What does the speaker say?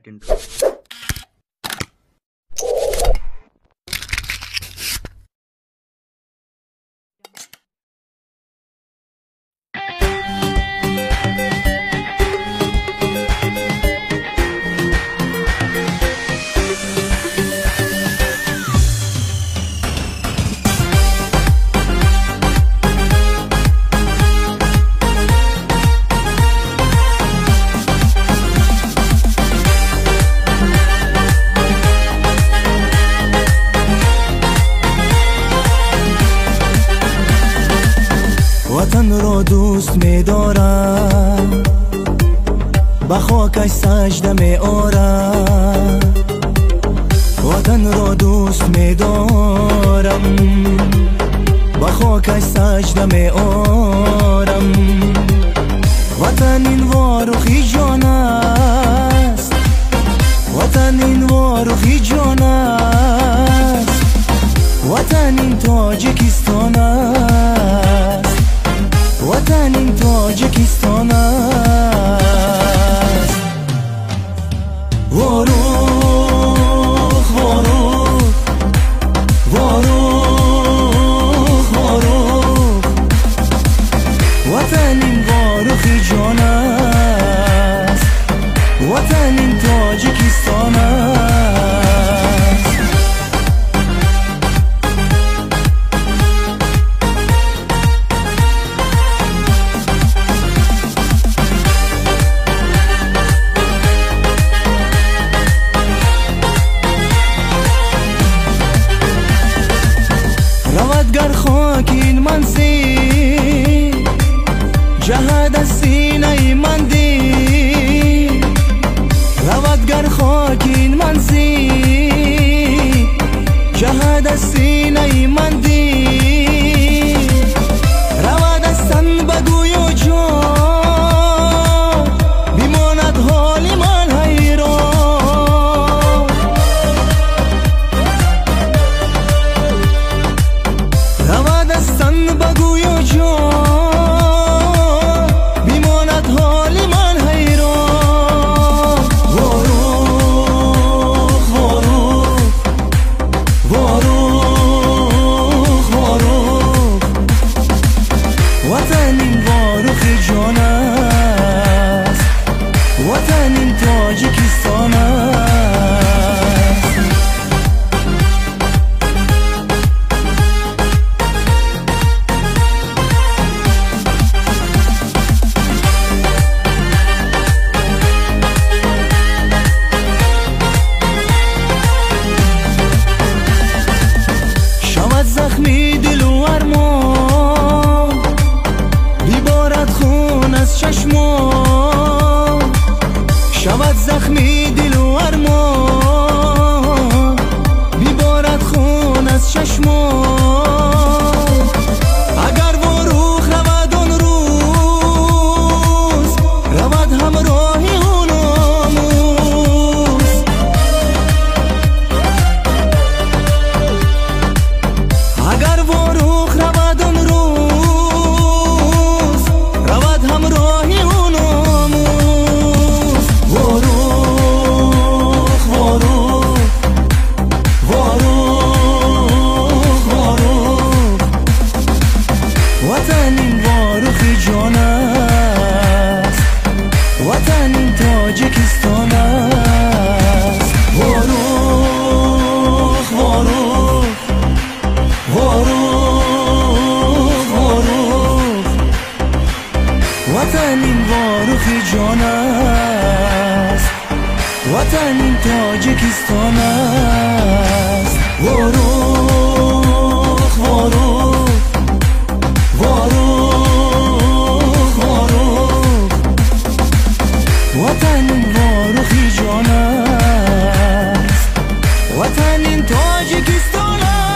into. وطن را دوست می دارم، به خاکش سجده می آرم. وطن را دوست می دارم، به خاکش سجده می آرم. وطن این واروخی جان است، وطن این واروخی جان است. وطن این تاجیکستان است، وطن این تاجیکستان است. واروخ واروخ واروخ واروخ، وطن این واروخی جان است، وطن این تاجیکستان است. گر خاک این منزی جهد از سینه من دی، رود گر خاک این منزی جهد از سینه من دی. رود از تن بگوی و جان، بیماند حال من حیران. رود از تن بگوی و جان، بیماند حال من حیران. واروخ واروخ واروخ واروخ، وطن این واروخی جان است، وطن این تاجیکستان است. زخمی دل و ارمان، بیبارد خون از چشمان. شود زخمی دل و ارمان، بیبارد خون از چشمان. اگر واروخ رود آن روز، رود همراهی اون آموز. اگر واروخ رود آن روز، رود همراهی اون آموز. واروخ واروخ واروخ واروخ، وطن این واروخی جان است، وطن این تاجیکستان است. واروخ واروخ واروخ واروخ، وطن این واروخی جان است، وطن این تاجیکستان است. واروخ واروخ واروخ واروخ، وطن این واروخی جان است، وطن این تاجیکستان است.